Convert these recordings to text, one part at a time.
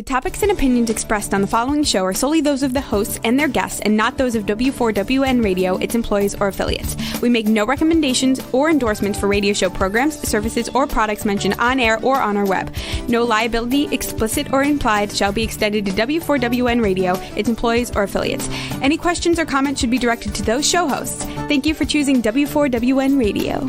topics and opinions expressed on the following show are solely those of the hosts and their guests and not those of W4WN Radio, its employees, or affiliates. We make no recommendations or endorsements for radio show programs, services, or products mentioned on air or on our web. No liability, explicit or implied, shall be extended to W4WN Radio, its employees, or affiliates. Any questions or comments should be directed to those show hosts. Thank you for choosing W4WN Radio.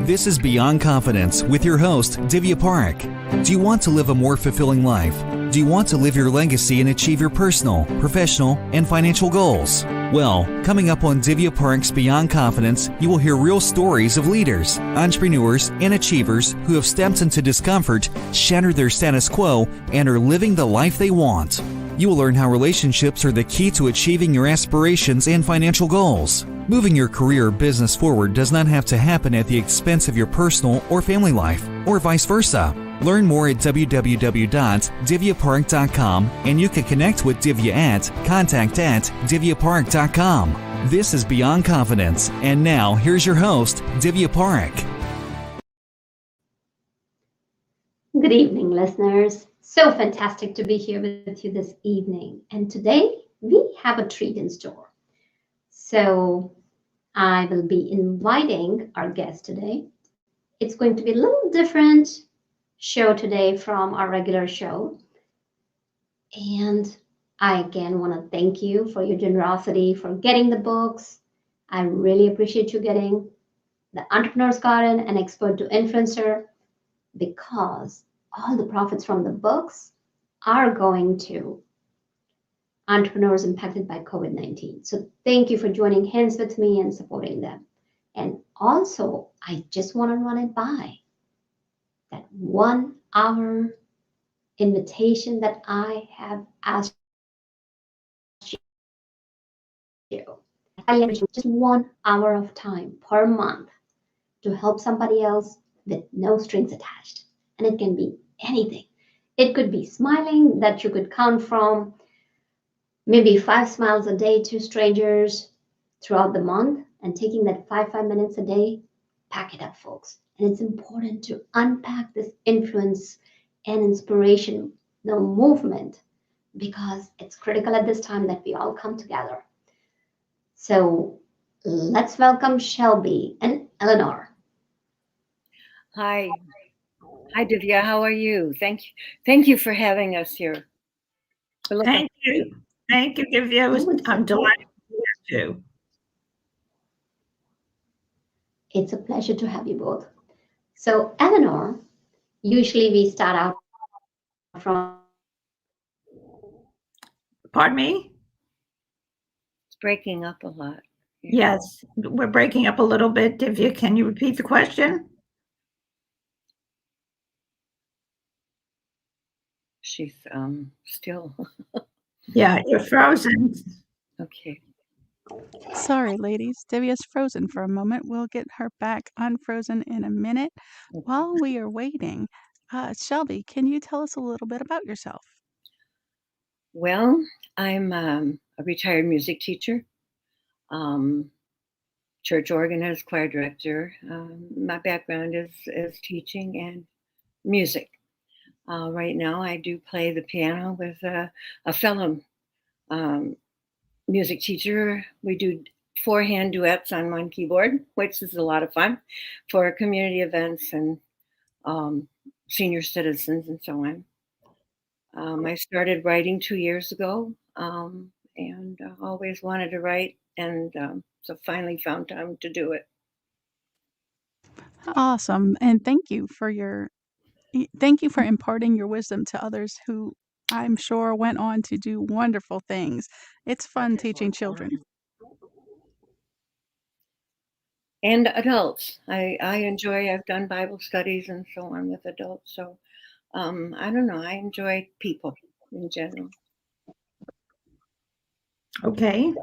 This is Beyond Confidence with your host, Divya Parekh. Do you want to live a more fulfilling life? Do you want to live your legacy and achieve your personal, professional, and financial goals? Well, coming up on Divya Parekh's Beyond Confidence, you will hear real stories of leaders, entrepreneurs, and achievers who have stepped into discomfort, shattered their status quo, and are living the life they want. You will learn how relationships are the key to achieving your aspirations and financial goals. Moving your career or business forward does not have to happen at the expense of your personal or family life, or vice versa. Learn more at www.divyaparekh.com, and you can connect with Divya at contact@divyaparekh.com. This is Beyond Confidence, and now here's your host, Divya Parekh. Good evening, listeners. So fantastic to be here with you this evening. And today we have a treat in store. So I will be inviting our guest today. It's going to be a little different show today from our regular show. And I again want to thank you for your generosity for getting the books. I really appreciate you getting the Entrepreneur's Garden and Expert to Influencer, because all the profits from the books are going to entrepreneurs impacted by COVID-19. So thank you for joining hands with me and supporting them. And also, I just want to run it by that 1 hour invitation that I have asked you. I am just 1 hour of time per month to help somebody else with no strings attached. And it can be anything. It could be smiling that you could count from maybe 5 smiles a day to strangers throughout the month, and taking that 5 minutes a day, pack it up, folks. And it's important to unpack this influence and inspirational movement, because it's critical at this time that we all come together. So let's welcome Shelby and Eleanor. Hi. Hi, Divya. How are you? Thank you for having us here. Thank you. Thank you, Divya. I'm delighted to be here too. It's a pleasure to have you both. So, Eleanor, usually we start out from... Pardon me? It's breaking up a lot. Yes, we're breaking up a little bit. Divya, can you repeat the question? She's still. Yeah, you're frozen. Okay. Sorry, ladies. Divya's frozen for a moment. We'll get her back unfrozen in a minute. While we are waiting, Shelby, can you tell us a little bit about yourself? Well, I'm a retired music teacher, church organist, choir director. My background is teaching and music. Right now, I do play the piano with a fellow music teacher. We do 4-hand duets on one keyboard, which is a lot of fun for community events and senior citizens and so on. I started writing 2 years ago and always wanted to write, and so finally found time to do it. Awesome. And thank you for imparting your wisdom to others who I'm sure went on to do wonderful things. It's fun teaching children. And adults. I enjoy, I've done Bible studies and so on with adults. So I don't know, I enjoy people in general. Okay.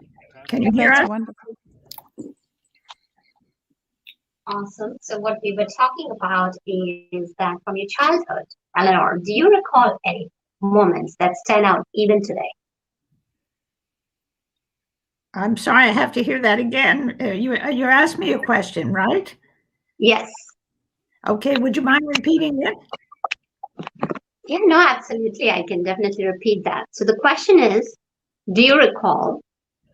Can you hear That's us? wonderful. Awesome. So what we were talking about is that from your childhood, Eleanor, do you recall any moments that stand out even today? I'm sorry, I have to hear that again. You asked me a question, right? Yes. Okay, would you mind repeating it? Yeah, no, absolutely. I can definitely repeat that. So the question is, do you recall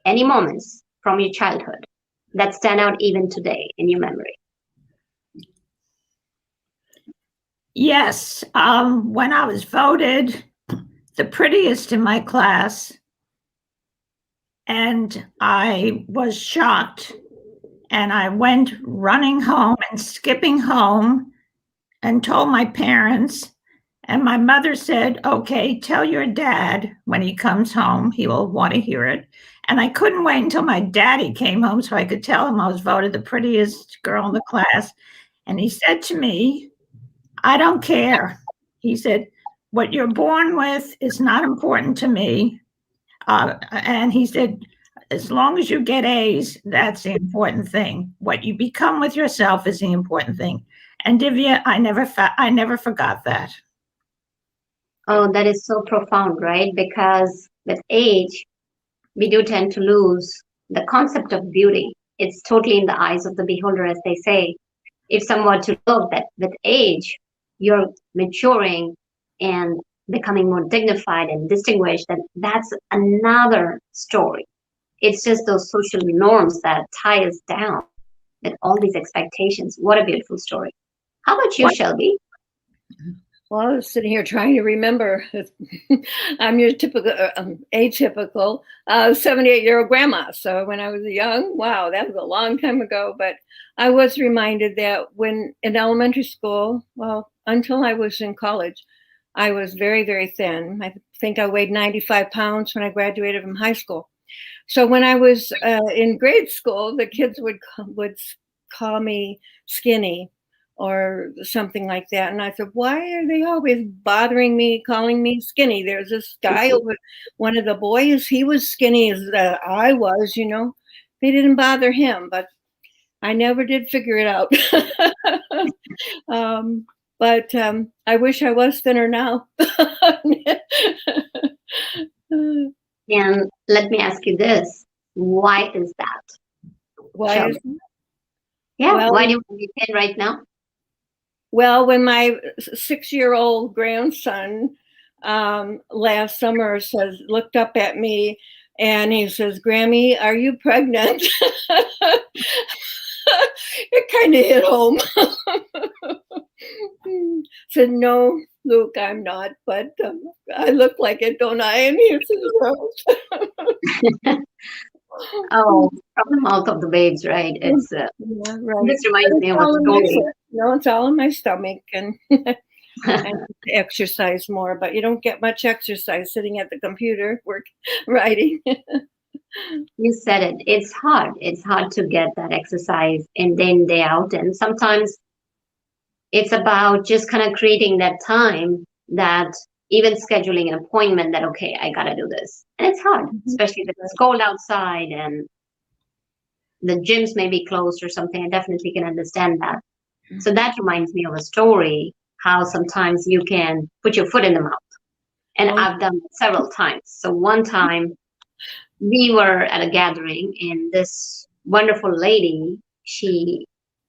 any moments from your childhood that stand out even today in your memory? Yes, when I was voted the prettiest in my class, and I was shocked, and I went running home and skipping home and told my parents, and my mother said, okay, tell your dad when he comes home, he will want to hear it. And I couldn't wait until my daddy came home so I could tell him I was voted the prettiest girl in the class. And he said to me, I don't care. He said, what you're born with is not important to me. And he said, as long as you get A's, that's the important thing. What you become with yourself is the important thing. And Divya, I never forgot that. Oh, that is so profound, right? Because with age, we do tend to lose the concept of beauty. It's totally in the eyes of the beholder, as they say. If someone to look that with age, you're maturing and becoming more dignified and distinguished, then that's another story. It's just those social norms that tie us down with all these expectations. What a beautiful story. How about you, Shelby? Well, I was sitting here trying to remember. I'm your typical, atypical 78-year-old grandma. So when I was young, wow, that was a long time ago. But I was reminded that when in elementary school, well, until I was in college, I was very, very thin. I think I weighed 95 pounds when I graduated from high school. So when I was in grade school, the kids would call me skinny or something like that. And I said, why are they always bothering me, calling me skinny? There's this guy over, one of the boys, he was skinny as I was, you know. They didn't bother him, but I never did figure it out. But I wish I was thinner now. And let me ask you this. Why is that? Why is that? Yeah, well, why do you want to be thin right now? Well, when my 6-year-old grandson last summer looked up at me and he says, Grammy, are you pregnant? It kind of hit home. Said, no, Luke, I'm not, but I look like it, don't I? And he says, oh, from the mouth of the babes, right? It's yeah, right. This reminds me of a story. No, it's all in my stomach, and I need to exercise more, but you don't get much exercise sitting at the computer writing. You said it. It's hard. It's hard to get that exercise in day out, and sometimes it's about just kind of creating that time, that even scheduling an appointment that, okay, I gotta do this. And it's hard, especially if it's cold outside and the gyms may be closed or something. I definitely can understand that. So that reminds me of a story, how sometimes you can put your foot in the mouth. And I've done it several times. So one time we were at a gathering and this wonderful lady, she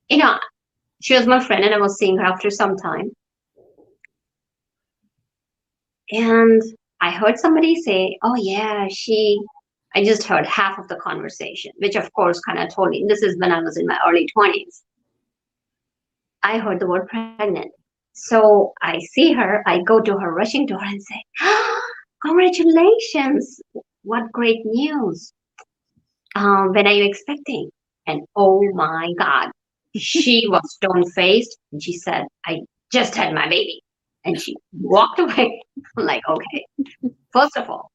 was my friend and I was seeing her after some time. And I heard somebody say, oh yeah, I just heard half of the conversation, which of course kind of told me, this is when I was in my early 20s. I heard the word pregnant. So I see her, I go to her, rushing to her and say, oh, congratulations, what great news. When are you expecting? And oh my God, she was stone-faced and she said, I just had my baby. And she walked away. I'm like, okay, first of all,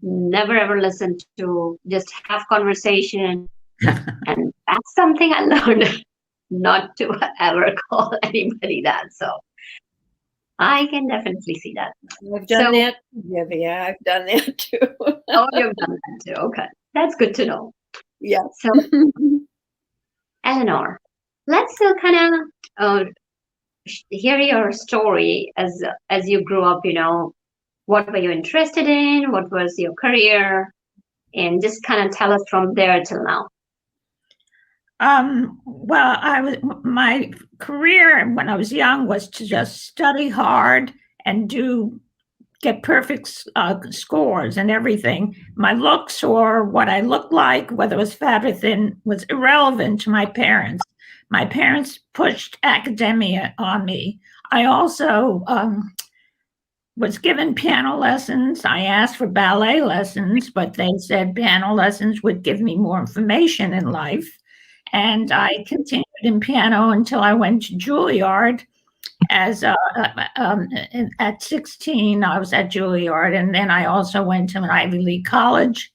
never ever listen to just have conversation. And that's something I learned, not to ever call anybody that. So I can definitely see that. I've done that. Yeah, I've done that too. Oh, you've done that too. Okay. That's good to know. Yeah. So, Eleanor, let's kind of hear your story as you grew up. What were you interested in? What was your career? And just kind of tell us from there till now. Well, my career when I was young was to just study hard and get perfect scores and everything. My looks or what I looked like, whether it was fat or thin, was irrelevant to my parents. My parents pushed academia on me. I also was given piano lessons. I asked for ballet lessons, but they said piano lessons would give me more information in life. And I continued in piano until I went to Juilliard. At 16, I was at Juilliard, and then I also went to an Ivy League college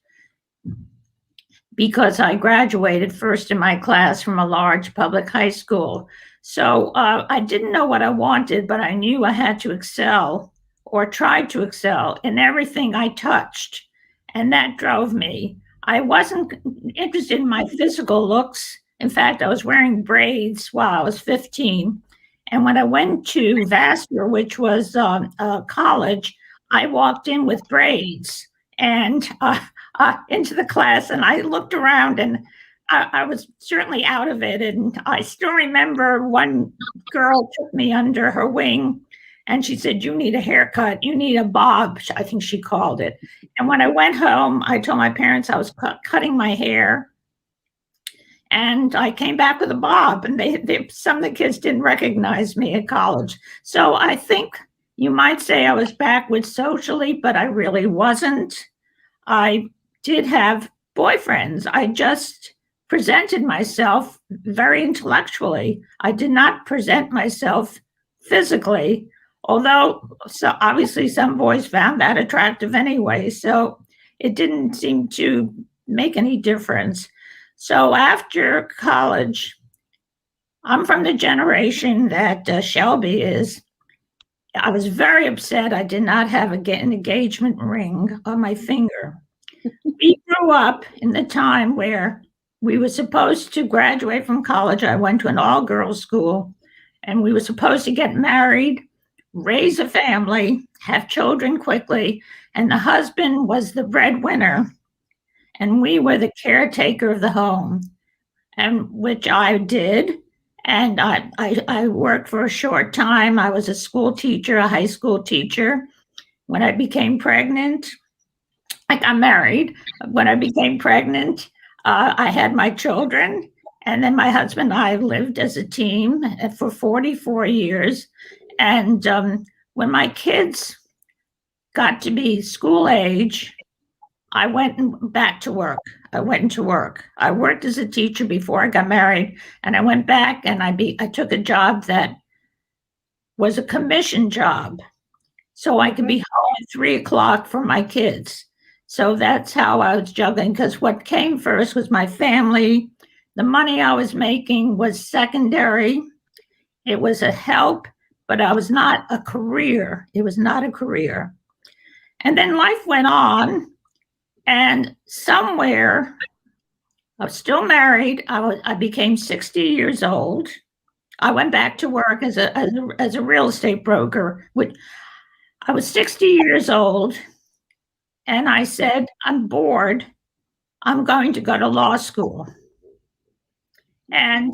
because I graduated first in my class from a large public high school. So I didn't know what I wanted, but I knew I had to excel or try to excel in everything I touched, and that drove me. I wasn't interested in my physical looks. In fact, I was wearing braids while I was 15. And when I went to Vassar, which was college, I walked in with braids and into the class, and I looked around, and I was certainly out of it. And I still remember one girl took me under her wing, and she said, "You need a haircut. You need a bob," I think she called it. And when I went home, I told my parents I was cutting my hair. And I came back with a bob, and some of the kids didn't recognize me at college. So I think you might say I was backward socially, but I really wasn't. I did have boyfriends. I just presented myself very intellectually. I did not present myself physically, although obviously some boys found that attractive anyway. So it didn't seem to make any difference. So after college, I'm from the generation that Shelby is. I was very upset I did not have an engagement ring on my finger. We grew up in the time where we were supposed to graduate from college. I went to an all-girls school, and we were supposed to get married, raise a family, have children quickly, and the husband was the breadwinner. And we were the caretaker of the home, and which I did. And I worked for a short time. I was a school teacher, a high school teacher. When I became pregnant, I got married. When I became pregnant, I had my children. And then my husband and I lived as a team for 44 years. And when my kids got to be school age, I went back to work. I went into work. I worked as a teacher before I got married, and I went back and I took a job that was a commission job, so I could be home at 3:00 for my kids. So that's how I was juggling, because what came first was my family. The money I was making was secondary. It was a help, but I was not a career. It was not a career. And then life went on. And somewhere, I was still married. I became 60 years old. I went back to work as a real estate broker. I was 60 years old, and I said, "I'm bored. I'm going to go to law school." And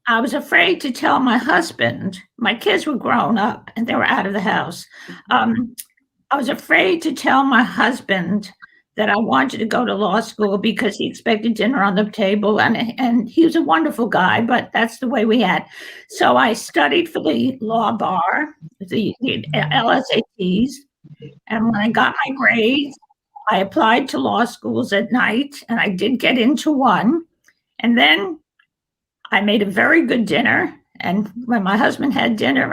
I was afraid to tell my husband. My kids were grown up, and they were out of the house. I was afraid to tell my husband that I wanted to go to law school because he expected dinner on the table, and he was a wonderful guy, but that's the way we had. So I studied for the law bar, the LSATs, and when I got my grades, I applied to law schools at night, and I did get into one. And then I made a very good dinner. And when my husband had dinner,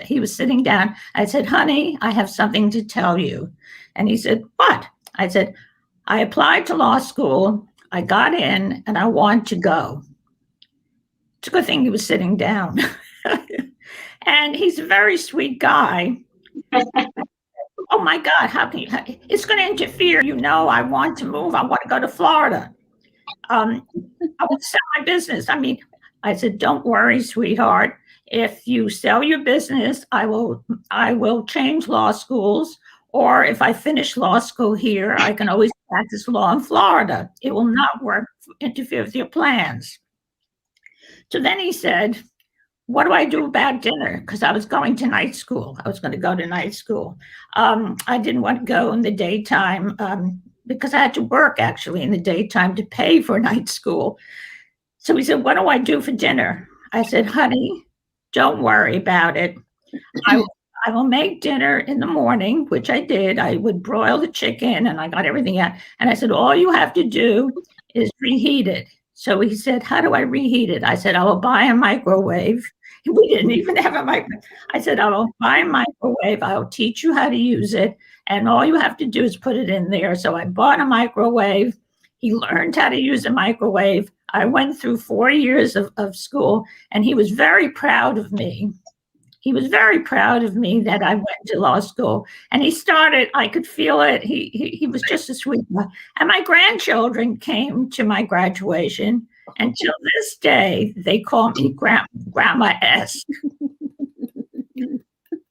he was sitting down. I said, "Honey, I have something to tell you." And he said, "What?" I said, "I applied to law school. I got in, and I want to go." It's a good thing he was sitting down. And he's a very sweet guy. "Oh my God, how can you? It's going to interfere. I want to move. I want to go to Florida. I want to sell my business." I said, "Don't worry, sweetheart. If you sell your business, I will change law schools. Or if I finish law school here, I can always practice law in Florida. It will not interfere with your plans." So then he said, what do I do about dinner? Because I was going to night school. I was going to go to night school. I didn't want to go in the daytime because I had to work actually in the daytime to pay for night school. So he said, what do I do for dinner? I said, honey, don't worry about it. I will make dinner in the morning, which I did. I would broil the chicken and I got everything out. And I said, all you have to do is reheat it. So he said, how do I reheat it? I said, I will buy a microwave. We didn't even have a microwave. I said, I will buy a microwave. I will teach you how to use it. And all you have to do is put it in there. So I bought a microwave. He learned how to use a microwave. I went through 4 years of school, and he was very proud of me. He was very proud of me that I went to law school, and he started. I could feel it. He was just a sweet boy. And my grandchildren came to my graduation, and till this day they call me Grandma S.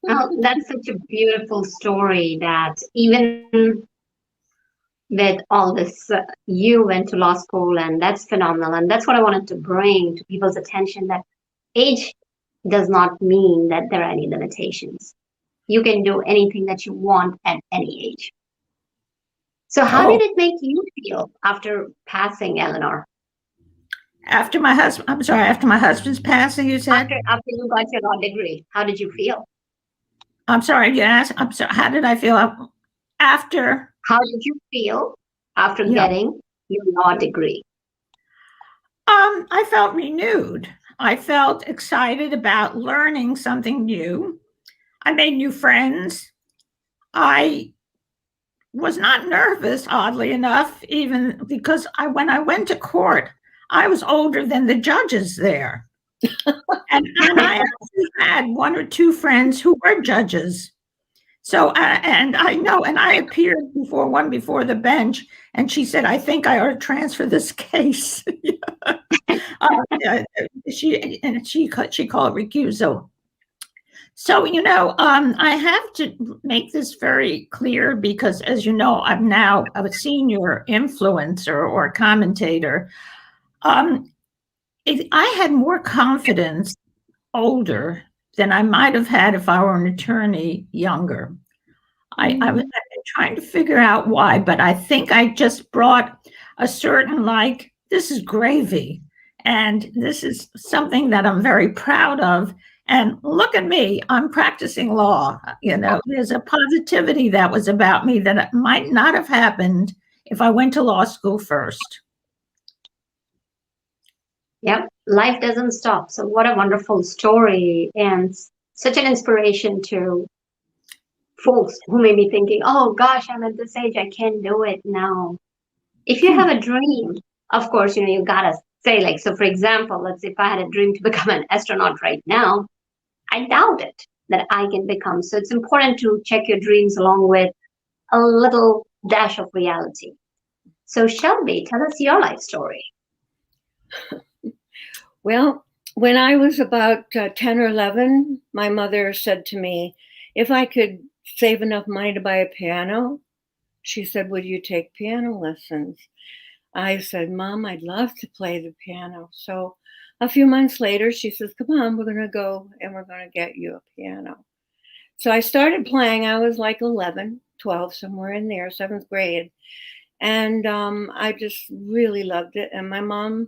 Oh, that's such a beautiful story that even with all this, you went to law school, and that's phenomenal. And that's what I wanted to bring to people's attention, that age does not mean that there are any limitations. You can do anything that you want at any age. So how did it make you feel after passing, Eleanor? After my husband's passing, you said? After you got your law degree, how did you feel? I'm sorry, you asked. I'm sorry, how did I feel after? How did you feel after getting your law degree? I felt renewed. I felt excited about learning something new. I made new friends. I was not nervous, oddly enough, even because when I went to court, I was older than the judges there. and I actually had 1 or 2 friends who were judges. So, and I appeared before the bench, and she said, I think I ought to transfer this case. She called recusal. So, I have to make this very clear because, as you know, I'm now a senior influencer or commentator. I had more confidence older than I might have had if I were an attorney younger. I've been trying to figure out why, but I think I just brought a certain, this is gravy, and this is something that I'm very proud of. And look at me, I'm practicing law. There's a positivity that was about me that might not have happened if I went to law school first. Yep, life doesn't stop. So what a wonderful story, and such an inspiration to folks who may be thinking, oh gosh, I'm at this age, I can't do it now. If you have a dream, of course, you gotta say, so for example, let's say if I had a dream to become an astronaut right now, I doubt it that I can become. So it's important to check your dreams along with a little dash of reality. So Shelby, tell us your life story. Well, when I was about 10 or 11, my mother said to me, if I could save enough money to buy a piano, she said, would you take piano lessons? I said, Mom, I'd love to play the piano. So a few months later, she says, come on, we're going to go and we're going to get you a piano. So I started playing. I was like 11, 12, somewhere in there, 7th grade. And I just really loved it. And my mom,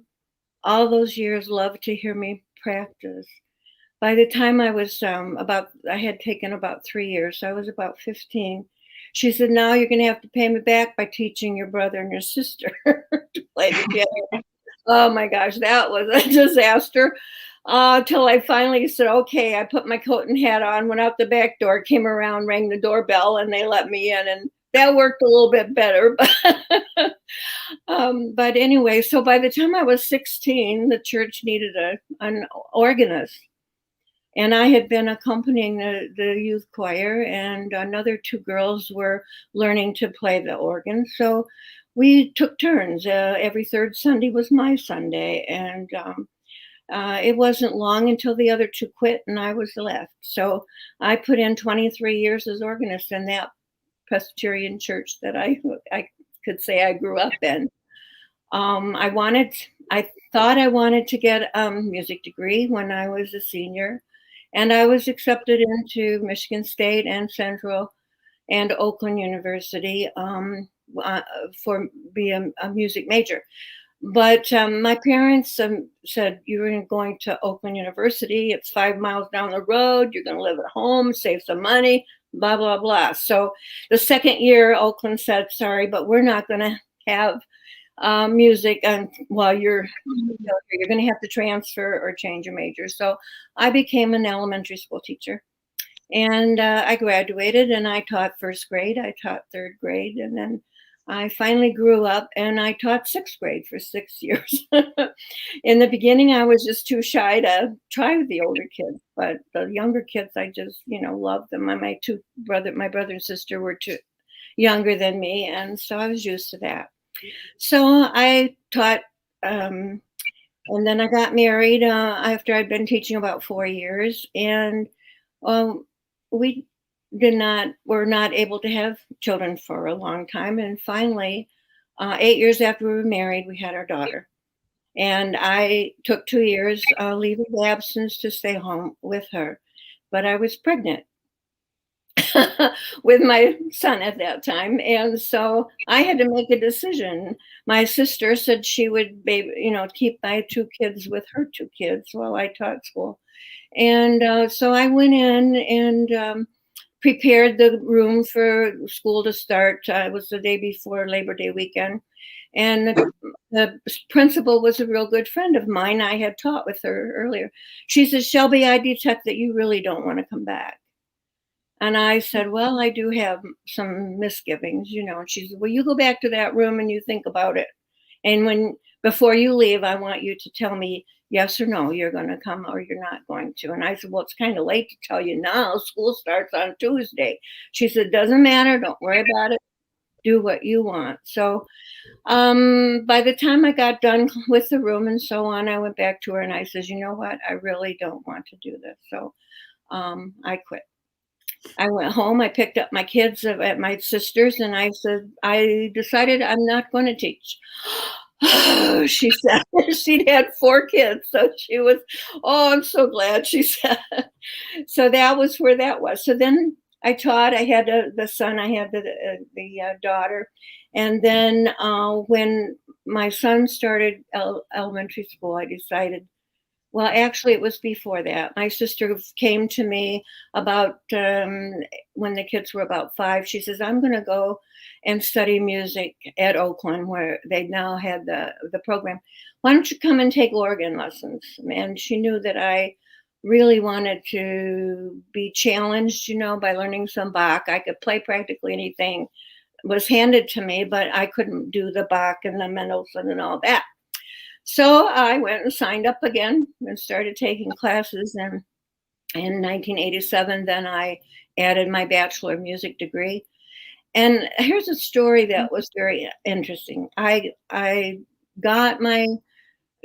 all those years, loved to hear me practice. By the time I was I had taken about 3 years, so I was about 15. She said, now you're going to have to pay me back by teaching your brother and your sister to play the piano. Oh my gosh, that was a disaster. Till I finally said, okay, I put my coat and hat on, went out the back door, came around, rang the doorbell, and they let me in. And that worked a little bit better. But anyway, so by the time I was 16, the church needed an organist. And I had been accompanying the youth choir, and another 2 girls were learning to play the organ. So we took turns. Every 3rd Sunday was my Sunday. And it wasn't long until the other 2 quit and I was left. So I put in 23 years as organist in that Presbyterian church that I could say I grew up in. I thought I wanted to get a music degree when I was a senior, and I was accepted into Michigan State and Central and Oakland University for be a music major. But my parents said, you're going to Oakland University. It's 5 miles down the road. You're going to live at home, save some money, blah, blah, blah. So the second year, Oakland said, sorry, but we're not going to have music and while you're going to have to transfer or change your major. So I became an elementary school teacher. And I graduated and I taught first grade, I taught third grade, and then I finally grew up and I taught sixth grade for 6 years. In the beginning, I was just too shy to try with the older kids, but the younger kids, I just, loved them. My brother and sister were too younger than me, and so I was used to that. So I taught, and then I got married after I'd been teaching about 4 years, and we were not able to have children for a long time. And finally, 8 years after we were married, we had our daughter. And I took 2 years leave of absence to stay home with her. But I was pregnant with my son at that time. And so I had to make a decision. My sister said she would keep my 2 kids with her 2 kids while I taught school. And so I went in and prepared the room for school to start. It was the day before Labor Day weekend. And the principal was a real good friend of mine. I had taught with her earlier. She said, Shelby, I detect that you really don't want to come back. And I said, well, I do have some misgivings, And she said, well, you go back to that room and you think about it. And before you leave, I want you to tell me yes or no, you're going to come or you're not going to. And I said, well, it's kind of late to tell you now. School starts on Tuesday. She said, doesn't matter. Don't worry about it. Do what you want. So by the time I got done with the room and so on, I went back to her and I said, you know what? I really don't want to do this. So I quit. I went home. I picked up my kids at my sister's and I said, I decided I'm not going to teach. She said she'd had 4 kids. So she was, I'm so glad, she said. So that was where that was. So then I taught. I had the son, I had the daughter. And then when my son started elementary school, I decided, well, actually, it was before that. My sister came to me about when the kids were about 5. She says, I'm going to go and study music at Oakland, where they now had the program. Why don't you come and take organ lessons? And she knew that I really wanted to be challenged, by learning some Bach. I could play practically anything was handed to me, but I couldn't do the Bach and the Mendelssohn and all that. So I went and signed up again and started taking classes. And in 1987, then I added my Bachelor of Music degree. And here's a story that was very interesting. I got my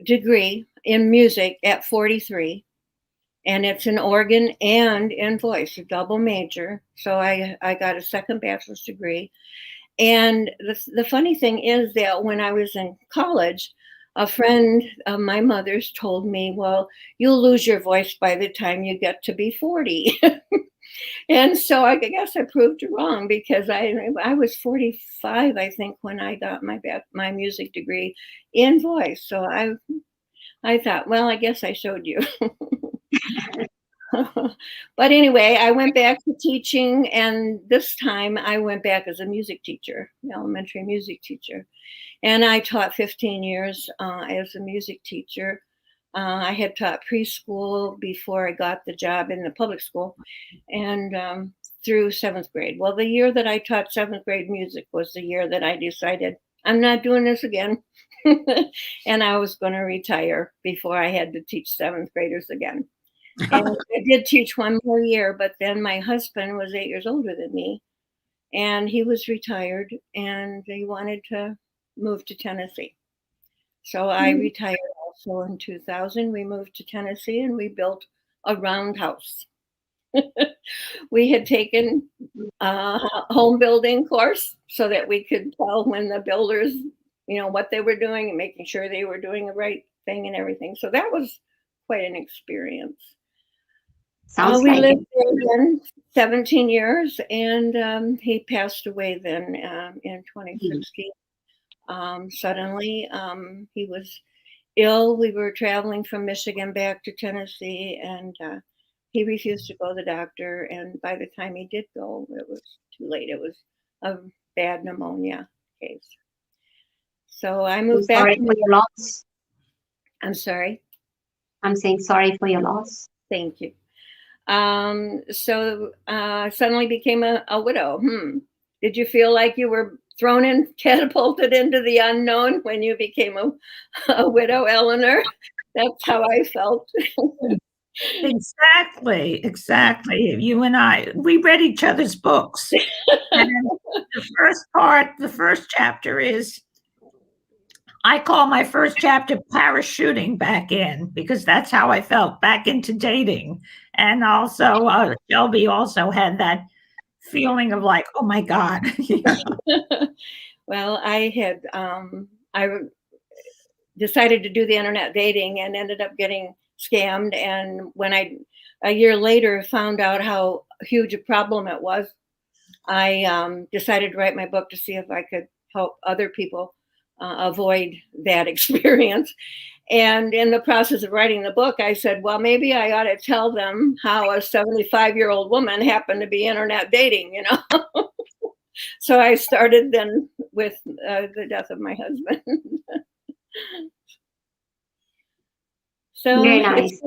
degree in music at 43, and it's in organ and in voice, a double major. So I got a second bachelor's degree. And the funny thing is that when I was in college, a friend of my mother's told me, well, you'll lose your voice by the time you get to be 40. And so I guess I proved it wrong, because I was 45, I think, when I got my music degree in voice. So I thought, well, I guess I showed you. But anyway, I went back to teaching, and this time I went back as a music teacher, elementary music teacher. And I taught 15 years as a music teacher. I had taught preschool before I got the job in the public school, and through 7th grade. Well, the year that I taught 7th grade music was the year that I decided I'm not doing this again. And I was going to retire before I had to teach 7th graders again. And I did teach 1 more year, but then my husband was 8 years older than me, and he was retired, and he wanted to move to Tennessee. So I retired also in 2000. We moved to Tennessee and we built a roundhouse. We had taken a home building course so that we could tell when the builders, what they were doing and making sure they were doing the right thing and everything. So that was quite an experience. Sounds we like lived it. there then 17 years, and he passed away then in 2016. Suddenly, he was ill. We were traveling from Michigan back to Tennessee, and he refused to go to the doctor. And by the time he did go, it was too late. It was a bad pneumonia case. So I moved back. Sorry for your loss. I'm sorry. I'm saying sorry for your loss. Thank you. So suddenly became a widow. Did you feel like you were catapulted into the unknown when you became a widow, Eleanor? That's how I felt. Exactly. You and I, we read each other's books. And the first chapter is, I call my first chapter parachuting back in, because that's how I felt, back into dating. And also, Shelby also had that feeling of like, oh my God. Well, I decided to do the internet dating and ended up getting scammed. And when a year later found out how huge a problem it was, I decided to write my book to see if I could help other people avoid that experience. And in the process of writing the book, I said, well, maybe I ought to tell them how a 75-year-old woman happened to be internet dating, So I started then with the death of my husband. So very nice.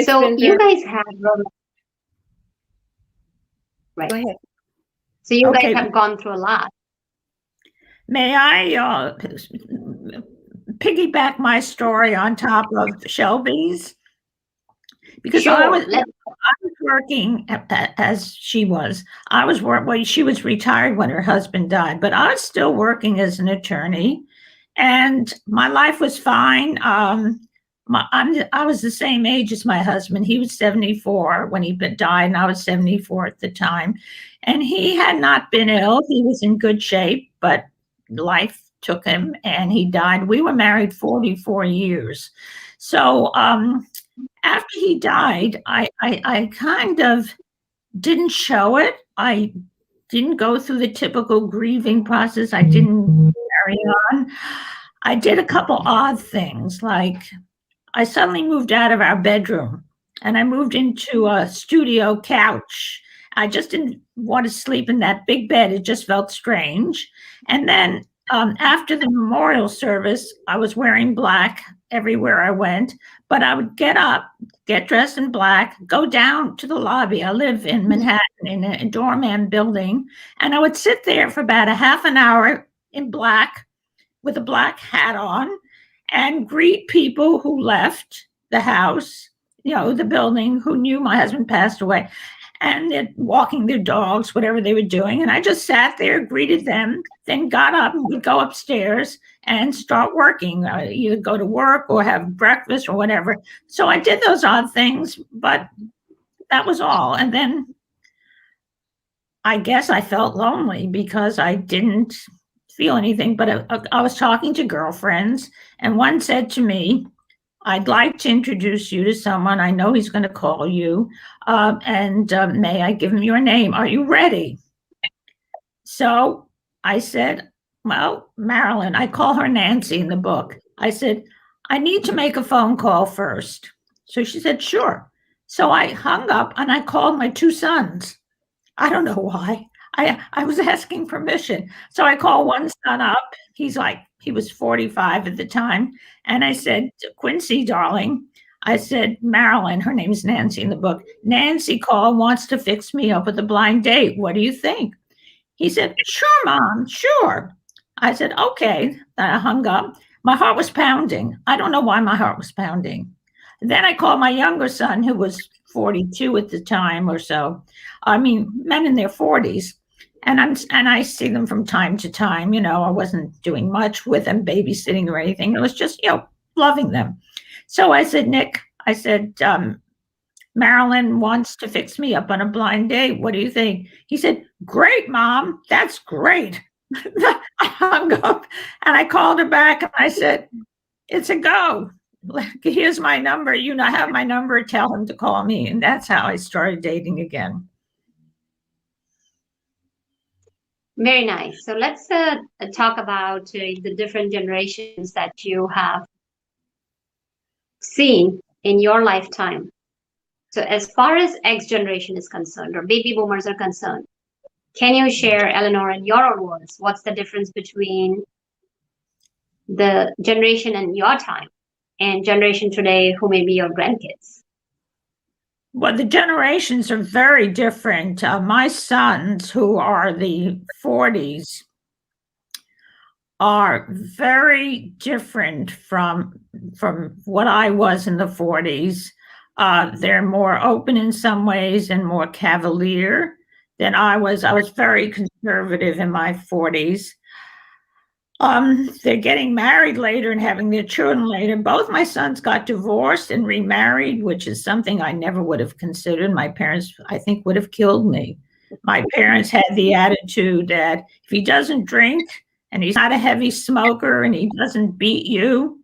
So you guys have right. Go ahead. So you guys have gone through a lot. May I piggyback my story on top of Shelby's? Because sure, I was working as she was. She was retired when her husband died, but I was still working as an attorney, and my life was fine. I was the same age as my husband. He was 74 when he died, and I was 74 at the time. And he had not been ill. He was in good shape, but life took him and he died. We were married 44 years. So after he died, I kind of didn't show it. I didn't go through the typical grieving process. I didn't carry on. I did a couple odd things, like I suddenly moved out of our bedroom and I moved into a studio couch. I just didn't want to sleep in that big bed. It just felt strange. And then after the memorial service, I was wearing black everywhere I went, but I would get up, get dressed in black, go down to the lobby. I live in Manhattan in a doorman building, and I would sit there for about a half an hour in black with a black hat on and greet people who left the house, the building, who knew my husband passed away, and they're walking their dogs, whatever they were doing. And I just sat there, greeted them, then got up and would go upstairs and start working, either go to work or have breakfast or whatever. So I did those odd things, but that was all. And then I guess I felt lonely because I didn't feel anything, but I was talking to girlfriends, and one said to me, I'd like to introduce you to someone. I know he's going to call you. And may I give him your name? Are you ready? So I said, well, Marilyn, I call her Nancy in the book. I said, I need to make a phone call first. So she said, sure. So I hung up and I called my two sons. I don't know why. I was asking permission. So I called one son up. He was 45 at the time. And I said, Quincy, darling, I said, Marilyn, her name's Nancy in the book. Nancy wants to fix me up with a blind date. What do you think? He said, sure, Mom, sure. I said, okay. Then I hung up. My heart was pounding. I don't know why my heart was pounding. Then I called my younger son, who was 42 at the time or so. I mean, men in their 40s. And I see them from time to time. I wasn't doing much with them, babysitting or anything. It was just, loving them. So I said, Nick, Marilyn wants to fix me up on a blind date. What do you think? He said, great, Mom. That's great. I hung up and I called her back and I said, it's a go. Here's my number. You know, have my number. Tell him to call me. And that's how I started dating again. Very nice. So let's talk about the different generations that you have seen in your lifetime. So as far as X generation is concerned, or baby boomers are concerned, can you share, Eleanor, in your own words, what's the difference between the generation in your time and generation today who may be your grandkids? Well, the generations are very different. My sons, who are the 40s, are very different from what I was in the 40s. They're more open in some ways and more cavalier than I was. I was very conservative in my 40s. They're getting married later and having their children later. Both my sons got divorced and remarried, which is something I never would have considered. My parents, I think, would have killed me. My parents had the attitude that if he doesn't drink and he's not a heavy smoker and he doesn't beat you,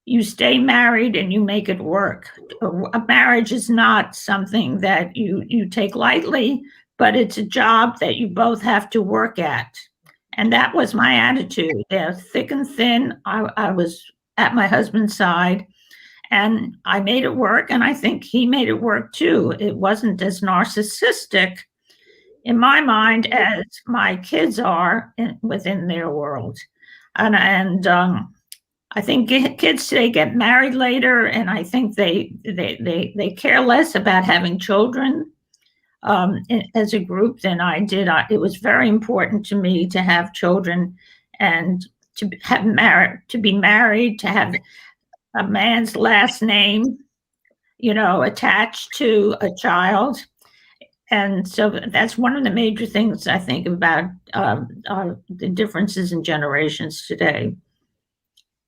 you stay married and you make it work. A marriage is not something that you take lightly, but it's a job that you both have to work at. And that was my attitude. They're thick and thin. I was at my husband's side and I made it work. And I think he made it work too. It wasn't as narcissistic in my mind as my kids are within their world. And I think kids today get married later, and I think they care less about having children as a group than I did. It was very important to me to have children and to be married, to have a man's last name, attached to a child. And so that's one of the major things I think about the differences in generations today.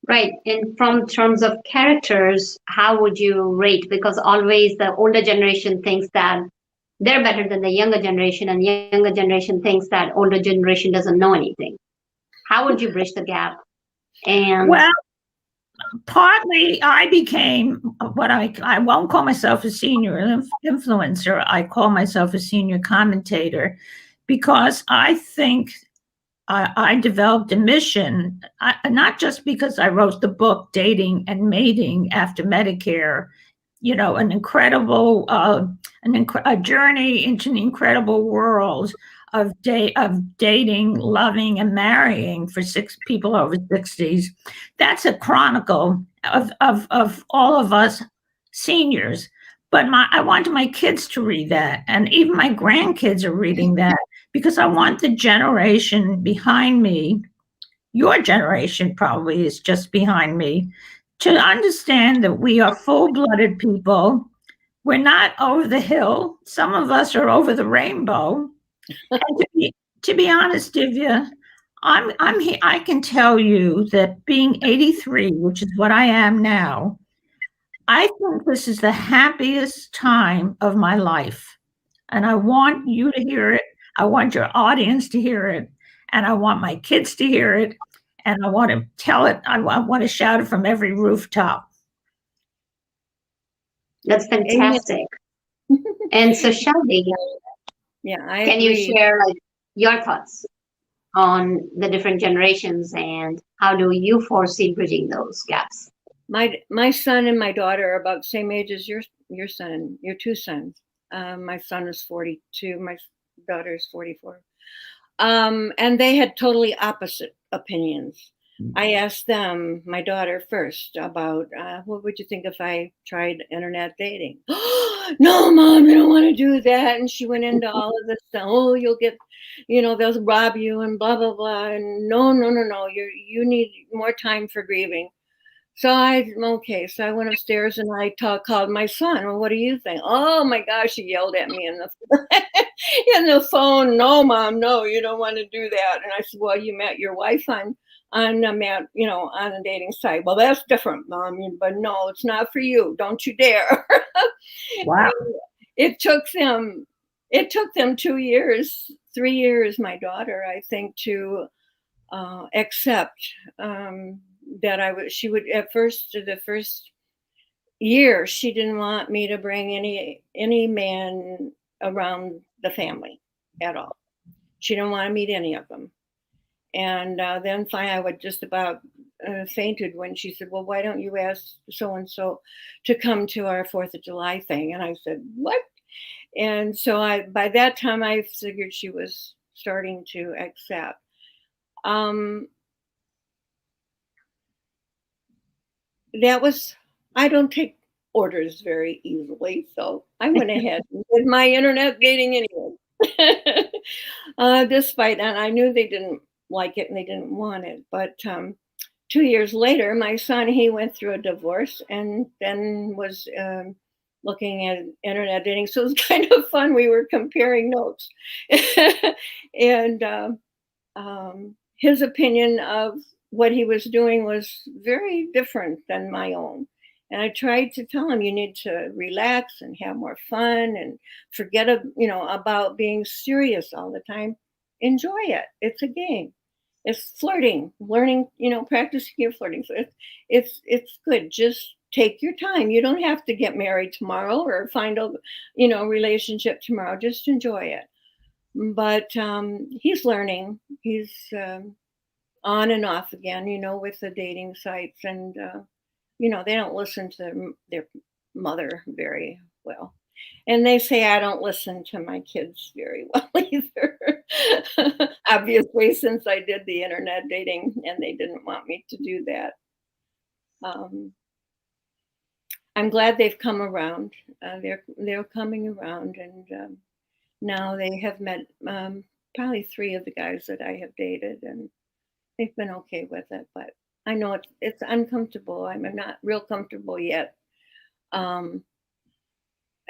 Right. And from terms of characters, how would you rate? Because always the older generation thinks that they're better than the younger generation, and the younger generation thinks that older generation doesn't know anything. How would you bridge the gap? And well, partly I became what I won't call myself a senior influencer. I call myself a senior commentator because I think I developed a mission, not just because I wrote the book Dating and Mating After Medicare, an incredible, a journey into an incredible world of dating, loving, and marrying for people over 60s. That's a chronicle of all of us seniors. But I wanted my kids to read that, and even my grandkids are reading that, because I want the generation behind me, your generation probably is just behind me, to understand that we are full-blooded people. We're not over the hill. Some of us are over the rainbow. And to be honest, Divya, I'm here. I can tell you that being 83, which is what I am now, I think this is the happiest time of my life. And I want you to hear it. I want your audience to hear it. And I want my kids to hear it. And I want to tell it. I want to shout it from every rooftop. That's fantastic. And so, Shelby, can you share your thoughts on the different generations and how do you foresee bridging those gaps? My son and my daughter are about the same age as your son, your two sons. My son is 42. My daughter is 44. And they had totally opposite opinions. I asked them, my daughter first, about what would you think if I tried internet dating? No, Mom, you don't want to do that. And she went into all of this stuff. Oh, you'll get, they'll rob you and blah, blah, blah. And no. You need more time for grieving. So I went upstairs and I called my son. Well, what do you think? Oh my gosh, he yelled at me in the phone. No, Mom, no, you don't want to do that. And I said, well, you met your wife on a dating site. Well, that's different, Mom, but no, it's not for you. Don't you dare. Wow. It took them 2 years, 3 years, my daughter, I think, to accept that she would, at first, the first year, she didn't want me to bring any man around the family at all. She didn't want to meet any of them. And then finally, I would just about fainted when she said, well, why don't you ask so-and-so to come to our 4th of July thing? And I said, what? And so by that time, I figured she was starting to accept. I don't take orders very easily, so I went ahead and did my internet dating anyway. Despite that, I knew they didn't like it and they didn't want it. But 2 years later, my son, he went through a divorce and then was looking at internet dating. So it was kind of fun. We were comparing notes. And his opinion of what he was doing was very different than my own. And I tried to tell him, you need to relax and have more fun and forget about being serious all the time. Enjoy it. It's a game. It's flirting, learning, practicing your flirting. So it's good. Just take your time. You don't have to get married tomorrow or find a relationship tomorrow. Just enjoy it. But he's learning. He's on and off again, with the dating sites, and they don't listen to their mother very well. And they say I don't listen to my kids very well either. Obviously, since I did the internet dating and they didn't want me to do that. I'm glad they've come around. They're coming around, and now they have met probably 3 of the guys that I have dated, and they've been okay with it. But I know it's uncomfortable. I'm not real comfortable yet.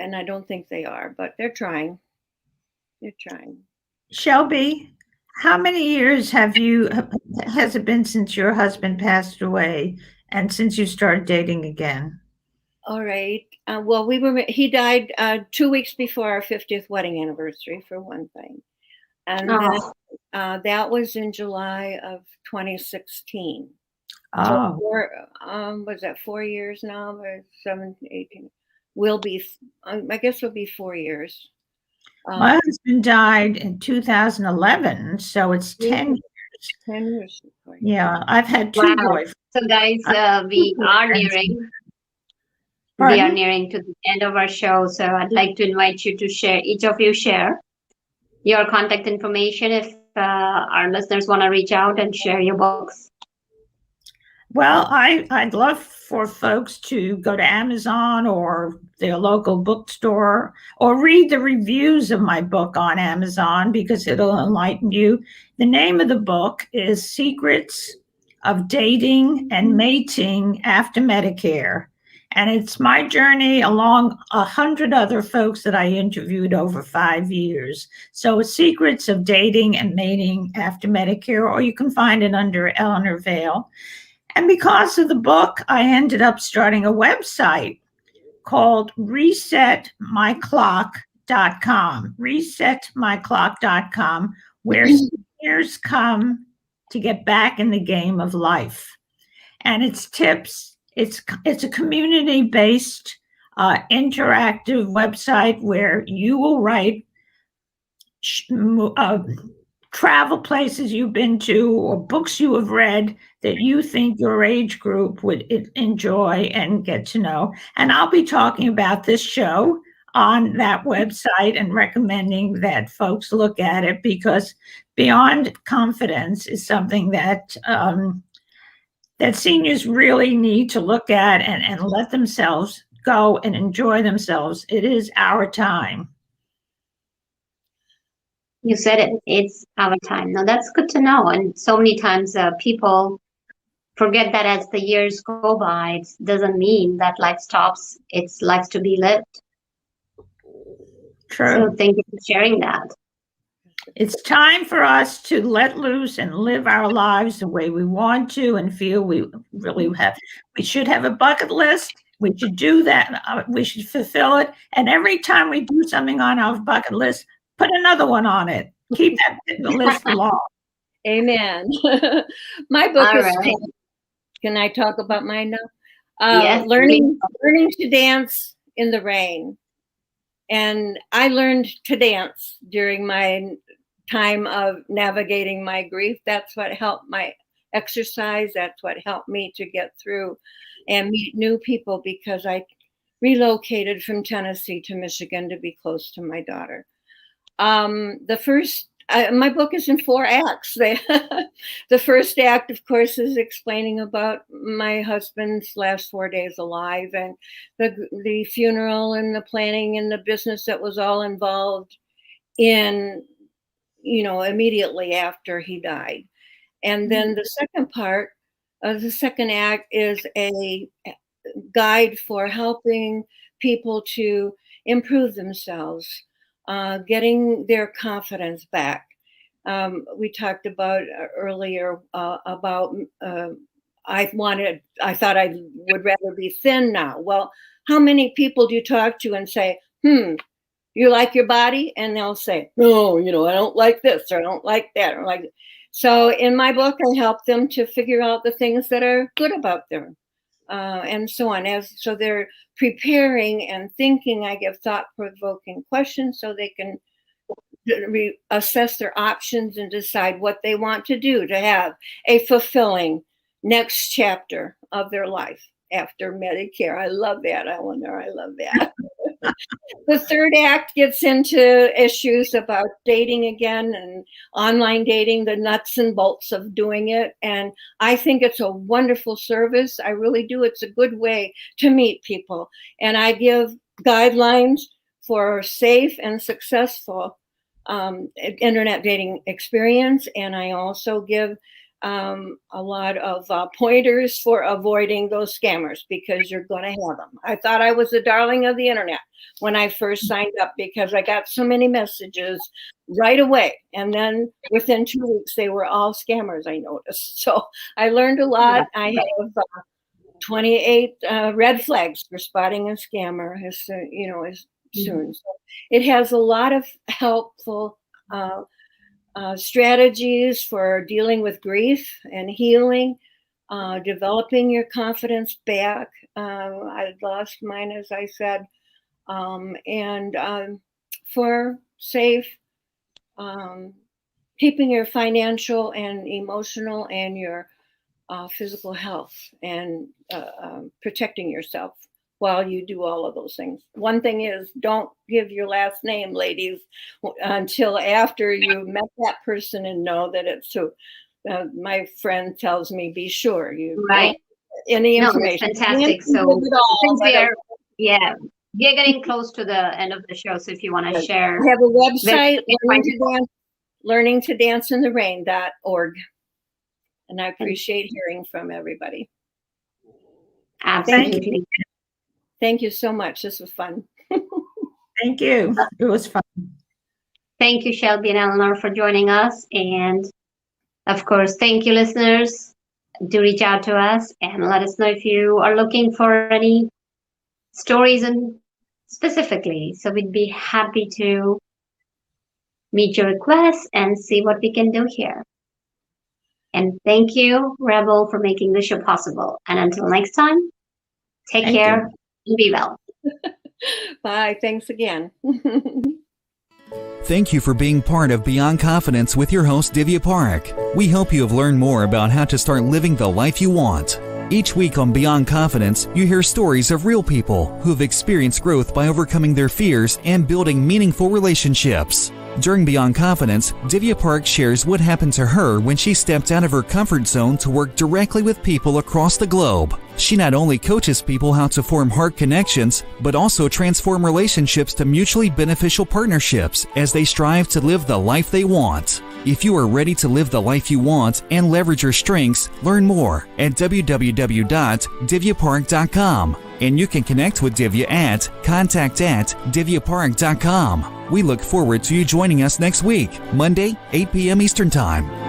And I don't think they are, but they're trying. They're trying. Shelby, how many years has it been since your husband passed away and since you started dating again? All right. Well, he died 2 weeks before our 50th wedding anniversary, for one thing. And then that was in July of 2016. Oh. So was that 4 years now? Or 7, 18? I guess it'll be 4 years. My husband died in 2011, so it's 10 years. 10 years. Yeah, I've had 2 boyfriends. So guys, we are nearing to the end of our show. So I'd like to invite you to each of you share your contact information if our listeners want to reach out and share your books. Well, I'd love for folks to go to Amazon or their local bookstore or read the reviews of my book on Amazon, because it'll enlighten you. The name of the book is Secrets of Dating and Mating After Medicare. And it's my journey along 100 other folks that I interviewed over 5 years. So it's Secrets of Dating and Mating After Medicare, or you can find it under Eleanor Vale. And because of the book, I ended up starting a website called resetmyclock.com, resetmyclock.com, where seniors come to get back in the game of life. And it's tips. It's a community-based, interactive website where you will write travel places you've been to or books you have read that you think your age group would enjoy and get to know. And I'll be talking about this show on that website and recommending that folks look at it, because Beyond Confidence is something that that seniors really need to look at and let themselves go and enjoy themselves. It is our time. You said it. It's our time. Now, that's good to know. And so many times people forget that as the years go by, it doesn't mean that life stops. It's life to be lived. True. So thank you for sharing that. It's time for us to let loose and live our lives the way we want to and feel we really have. We should have a bucket list. We should do that. We should fulfill it. And every time we do something on our bucket list, put another one on it. Keep that list long. Amen. My book All is right. called, can I talk about mine now? Yes, Learning to Dance in the Rain. And I learned to dance during my time of navigating my grief. That's what helped my exercise. That's what helped me to get through and meet new people, because I relocated from Tennessee to Michigan to be close to my daughter. My book is in 4 acts. The first act, of course, is explaining about my husband's last 4 days alive, and the funeral and the planning and the business that was all involved in, immediately after he died. And then the second part of the second act is a guide for helping people to improve themselves, getting their confidence back. We talked about earlier about I thought I would rather be thin now. Well, how many people do you talk to and say, you like your body? And they'll say, no, I don't like this, or I don't like that, or like. So in my book, I help them to figure out the things that are good about them, and so on. So they're preparing and thinking. I give thought-provoking questions so they can assess their options and decide what they want to do to have a fulfilling next chapter of their life after Medicare. I love that, Eleanor. I love that. The third act gets into issues about dating again and online dating, the nuts and bolts of doing it. And I think it's a wonderful service. I really do. It's a good way to meet people. And I give guidelines for safe and successful internet dating experience. And I also give a lot of pointers for avoiding those scammers, because you're going to have them. I thought I was the darling of the internet when I first signed up, because I got so many messages right away. And then within 2 weeks, they were all scammers, I noticed. So I learned a lot. I have 28 red flags for spotting a scammer as soon. So it has a lot of helpful strategies for dealing with grief and healing, developing your confidence back. I lost mine, as I said, and for safe, keeping your financial and emotional and your physical health, and protecting yourself while you do all of those things. One thing is, don't give your last name, ladies, until after you met that person and know that it's so. My friend tells me, be sure you right. Any information. No, fantastic. So since we are getting close to the end of the show, so if you want to share, I have a website, learningtodanceintherain.org, and I appreciate hearing from everybody. Absolutely. Thank you so much. This was fun. Thank you. It was fun. Thank you, Shelby and Eleanor, for joining us. And of course, thank you, listeners. Do reach out to us and let us know if you are looking for any stories and specifically. So we'd be happy to meet your requests and see what we can do here. And thank you, Rebel, for making the show possible. And until next time, take care and be well. Bye. Thanks again. Thank you for being part of Beyond Confidence with your host, Divya Parekh. We hope you have learned more about how to start living the life you want. Each week on Beyond Confidence, you hear stories of real people who have experienced growth by overcoming their fears and building meaningful relationships. During Beyond Confidence, Divya Parekh shares what happened to her when she stepped out of her comfort zone to work directly with people across the globe. She not only coaches people how to form heart connections, but also transform relationships to mutually beneficial partnerships as they strive to live the life they want. If you are ready to live the life you want and leverage your strengths, learn more at www.divyaparekh.com. And you can connect with Divya at contact@divyaparekh.com. We look forward to you joining us next week, Monday, 8 p.m. Eastern Time.